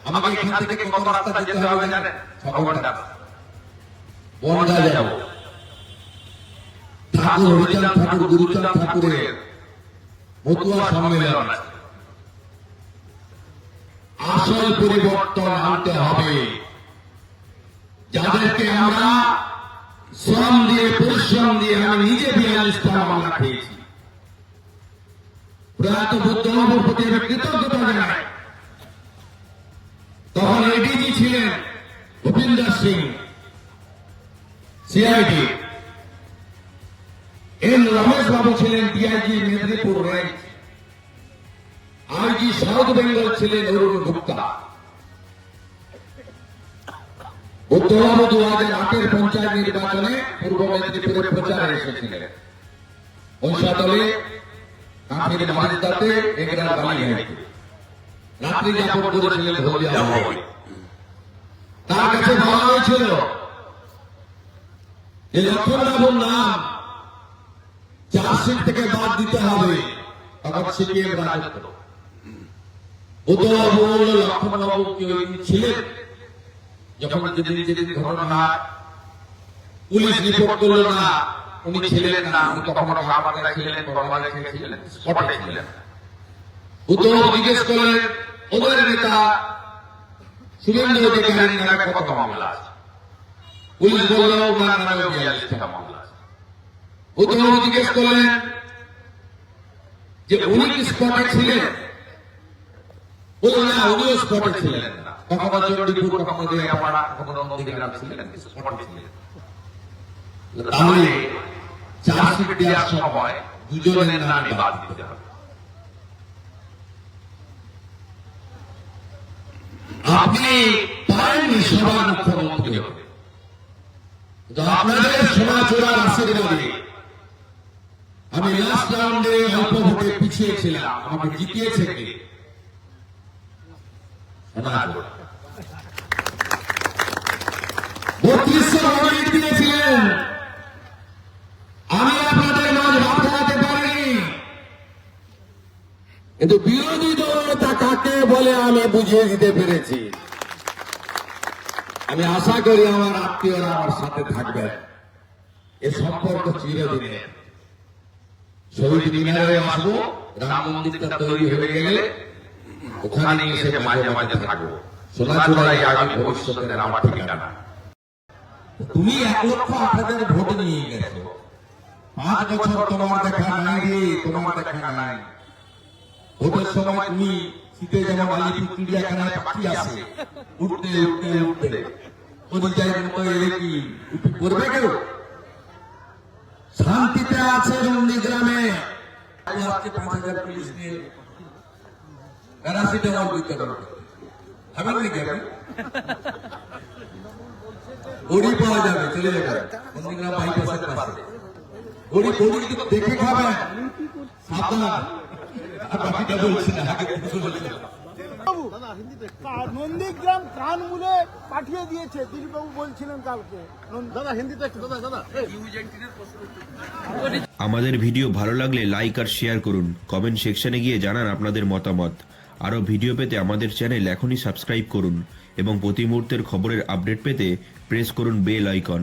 আমাকে এখান থেকে কত রাস্তা যেতে হবে জানেন? 6 ঘন্টা। বনগাঁ যাব। ঠাকুর হরিচাঁদ ঠাকুর গুরুচাঁদ ঠাকুরের মতুয়া সম্মেলন আছে। আসল পরিবর্তন আনতে হবে। যাদেরকে আমরা শ্রম দিয়ে পরিশ্রম দিয়ে, আমি নিজে 42টা মামলা খেয়েছি, প্রয়াত বুদ্ধবাবুর প্রতি আমি কৃতজ্ঞতা জানাই। তখন এডিজি ছিলেন ভূপিন্দর সিং, সিআইডি, এন রমেশ বাবু ছিলেন DIG Medinipur range, IG south Bengal ছিলেন অরুণ গুপ্তা। বুদ্ধবাবু 2008-এর পঞ্চায়েত নির্বাচনে পূর্ব মেদিনীপুরে প্রচারে এসেছিলেন। পয়সাতলে কাঠের বাড়িটাতে এগরার বাড়ি হয়েছে, রাত্রি যাপন করেছিলেন হলদিয়া ভবনে। তার কাছে বলা হয়েছিল যে লক্ষ্মণবাবুর নাম চার্জশিট থেকে বাদ দিতে হবে, তখন সিপিএম রাজত্ব। বুদ্ধবাবু বলল লক্ষ্মণবাবু ছিলেন, যখন যেদিন ঘটনা পুলিশ রিপোর্ট করলো না উনি ছিলেন না, উনি কখনো কামারে ছিলেন, গরমালে ছিলেন, স্পটে ছিলেন। বুদ্ধবাবু জিজ্ঞেস করলেন ওদের নেতা শুভেন্দু অধিকারী নামে কত মামলা আছে? পুলিশ বলল ওনার নামে 42টা মামলা আছে। বুদ্ধবাবু জিজ্ঞেস করলেন যে উনি কি স্পটে ছিলেন? বললেন না, উনিও স্পটে ছিলেন না, কখনো চণ্ডীপুর, কখনো রেয়াপাড়া, কখনো নন্দীগ্রাম ছিলেন, স্পটে ছিলেন। তাহলে চার্জশিট দেওয়ার সময় দুজনের নামে বাদ দিতে হবে। আপনি পারেননি সবার মুখ্যমন্ত্রী হতে, আপনাদের সোনাচূড়ার আশীর্বাদে আমি লাস্ট রাউন্ডে অল্প ভোটে পিছিয়েছিলাম, আমাকে জিতিয়েছে কে? সোনাচূড়া। 3200 ভোট জিতিয়েছিলেন, আমি আপনাদের মাঝে ভাব খাওয়াতে পারিনি, কিন্তু বিরোধী দলনেতা কাকে বলে আমি বুঝিয়ে দিতে পেরেছি। আমি আশা করি আমার আত্মীয়রা আমার সাথে থাকবেন, এ সম্পর্ক চিরদিনের। শহীদ মিনারে আসবো, রাম মন্দিরটা তৈরি হয়ে গেলে ওখানে এসে মাঝে মাঝে থাকবো। সোনাচূড়াই আগামী ভবিষ্যতের আমার ঠিকানা। তুমি 1,08,000 ভোট নিয়ে গেছো, 5 বছর তোমার দেখা নাই রে, তোমার দেখা নাই। ভোটের সময় তুমি শীতে যেমন আলিপুর চিড়িয়াখানায় পাখি আসে, উঠতে উঠতে উঠতে পরিচয়ের মতো এলে কি উঠে করবে কেউ? শান্তিতে আছে নন্দীগ্রামে, 5,000 পুলিশ নিয়ে প্যারাসিটামল বিতরণ হবেন নাকি? আপনি গড়ি পাওয়া যাবে, চলে যাবে নন্দীগ্রাম বাইপাসের পাশে। গড়ি দেখে খাবেন, সাবধান। নন্দীগ্রাম কানমূলে পাঠিয়ে দিয়েছে দিলীপবাবু বলছিলেন কালকে। দাদা হিন্দিতে একটু, দাদা আমাদের ভিডিও ভালো লাগলে লাইক আর শেয়ার করুন, কমেন্ট সেকশনে গিয়ে জানান আপনাদের মতামত। আরও ভিডিও পেতে আমাদের চ্যানেল এখনই সাবস্ক্রাইব করুন এবং প্রতি মুহূর্তের খবরের আপডেট পেতে প্রেস করুন বেল আইকন।